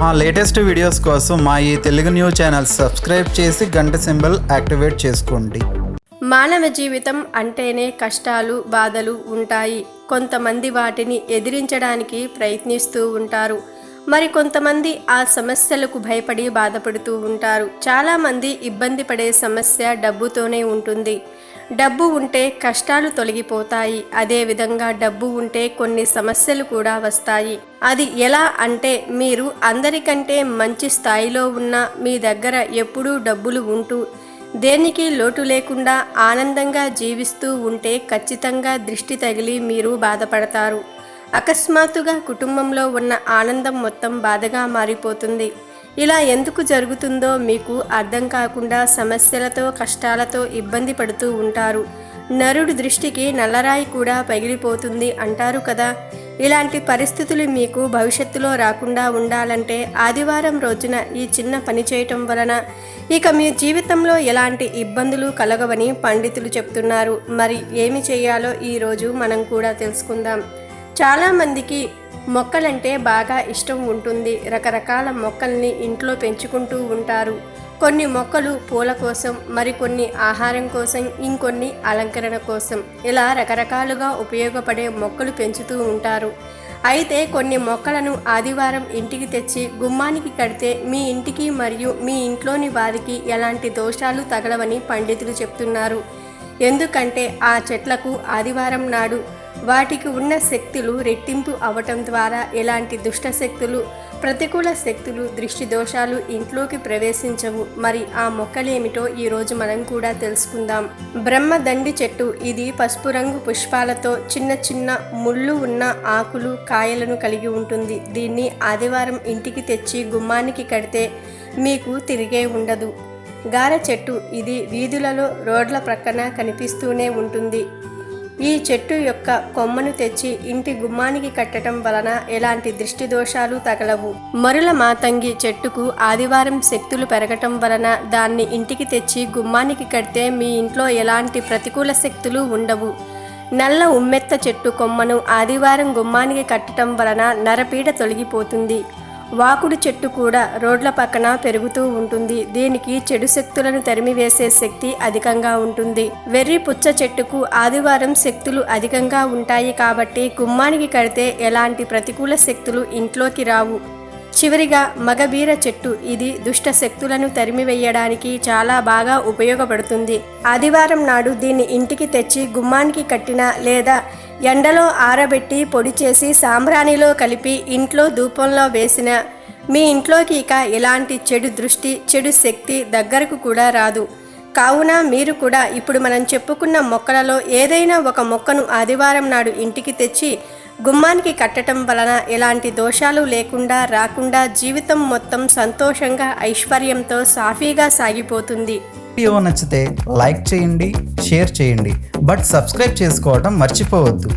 మా latest videos కోసం మా ఈ తెలుగు న్యూస్ ఛానల్ సబ్స్క్రైబ్ చేసి గంట సింబల్ యాక్టివేట్ చేసుకోండి. మానవ జీవితం అంటేనే కష్టాలు, బాధలు ఉంటాయి. కొంతమంది వాటిని ఎదిరించడానికి ప్రయత్నిస్తూ ఉంటారు. మరి కొంతమంది ఆ సమస్యలకు భయపడి బాధపడుతూ ఉంటారు. చాలామంది ఇబ్బంది పడే సమస్య డబ్బుతోనే ఉంటుంది. డబ్బు ఉంటే కష్టాలు తొలగిపోతాయి. అదేవిధంగా డబ్బు ఉంటే కొన్ని సమస్యలు కూడా వస్తాయి. అది ఎలా అంటే, మీరు అందరికంటే మంచి స్థాయిలో ఉన్న మీ దగ్గర ఎప్పుడూ డబ్బులు ఉంటూ దేనికి లోటు లేకుండా ఆనందంగా జీవిస్తూ ఉంటే ఖచ్చితంగా దిష్టి తగిలి మీరు బాధపడతారు. అకస్మాత్తుగా కుటుంబంలో ఉన్న ఆనందం మొత్తం బాధగా మారిపోతుంది. ఇలా ఎందుకు జరుగుతుందో మీకు అర్థం కాకుండా సమస్యలతో, కష్టాలతో ఇబ్బంది పడుతూ ఉంటారు. నరుడి దృష్టికి నల్లరాయి కూడా పగిలిపోతుంది అంటారు కదా. ఇలాంటి పరిస్థితులు మీకు భవిష్యత్తులో రాకుండా ఉండాలంటే ఆదివారం రోజున ఈ చిన్న పని చేయటం వలన ఇక మీ జీవితంలో ఎలాంటి ఇబ్బందులు కలగవని పండితులు చెప్తున్నారు. మరి ఏమి చేయాలో ఈరోజు మనం కూడా తెలుసుకుందాం. చాలామందికి మొక్కలంటే బాగా ఇష్టం ఉంటుంది. రకరకాల మొక్కల్ని ఇంట్లో పెంచుకుంటూ ఉంటారు. కొన్ని మొక్కలు పూల కోసం, మరికొన్ని ఆహారం కోసం, ఇంకొన్ని అలంకరణ కోసం, ఇలా రకరకాలుగా ఉపయోగపడే మొక్కలు పెంచుతూ ఉంటారు. అయితే కొన్ని మొక్కలను ఆదివారం ఇంటికి తెచ్చి గుమ్మానికి కడితే మీ ఇంటికి మరియు మీ ఇంట్లోని వారికి ఎలాంటి దోషాలు తగలవని పండితులు చెప్తున్నారు. ఎందుకంటే ఆ చెట్లకు ఆదివారం నాడు వాటికి ఉన్న శక్తులు రెట్టింపు అవటం ద్వారా ఎలాంటి దుష్ట శక్తులు, ప్రతికూల శక్తులు, దృష్టి దోషాలు ఇంట్లోకి ప్రవేశించవు. మరి ఆ మొక్కలేమిటో ఈరోజు మనం కూడా తెలుసుకుందాం. బ్రహ్మదండి చెట్టు. ఇది పసుపు రంగు పుష్పాలతో చిన్న చిన్న ముళ్ళు ఉన్న ఆకులు, కాయలను కలిగి ఉంటుంది. దీన్ని ఆదివారం ఇంటికి తెచ్చి గుమ్మానికి కడితే మీకు తిరిగే ఉండదు. గార చెట్టు. ఇది వీధులలో, రోడ్ల ప్రక్కన కనిపిస్తూనే ఉంటుంది. ఈ చెట్టు యొక్క కొమ్మను తెచ్చి ఇంటి గుమ్మానికి కట్టడం వలన ఎలాంటి దృష్టి దోషాలు తగలవు. మరుల మాతంగి చెట్టుకు ఆదివారం శక్తులు పెరగటం వలన దాన్ని ఇంటికి తెచ్చి గుమ్మానికి కడితే మీ ఇంట్లో ఎలాంటి ప్రతికూల శక్తులు ఉండవు. నల్ల ఉమ్మెత్త చెట్టు కొమ్మను ఆదివారం గుమ్మానికి కట్టడం వలన నరపీడ తొలగిపోతుంది. వాకుడు చెట్టు కూడా రోడ్ల పక్కన పెరుగుతూ ఉంటుంది. దీనికి చెడు శక్తులను తరిమివేసే శక్తి అధికంగా ఉంటుంది. వెర్రి పుచ్చ చెట్టుకు ఆదివారం శక్తులు అధికంగా ఉంటాయి కాబట్టి గుమ్మానికి కడితే ఎలాంటి ప్రతికూల శక్తులు ఇంట్లోకి రావు. చివరిగా మగబీర చెట్టు. ఇది దుష్ట శక్తులను తరిమివేయడానికి చాలా బాగా ఉపయోగపడుతుంది. ఆదివారం నాడు దీన్ని ఇంటికి తెచ్చి గుమ్మానికి కట్టిన లేదా ఎండలో ఆరబెట్టి పొడి చేసి సాంబ్రాణిలో కలిపి ఇంట్లో ధూపంలో వేసిన మీ ఇంట్లోకి ఇక ఎలాంటి చెడు దృష్టి, చెడు శక్తి దగ్గరకు కూడా రాదు. కావున మీరు కూడా ఇప్పుడు మనం చెప్పుకున్న మొక్కలలో ఏదైనా ఒక మొక్కను ఆదివారం నాడు ఇంటికి తెచ్చి గుమ్మానికి కట్టడం వలన ఎలాంటి దోషాలు లేకుండా రాకుండా జీవితం మొత్తం సంతోషంగా, ఐశ్వర్యంతో సాఫీగా సాగిపోతుంది. వీడియో నచ్చితే లైక్ చేయండి, షేర్ చేయండి, బట్ సబ్స్క్రైబ్ చేసుకోవడం మర్చిపోవద్దు.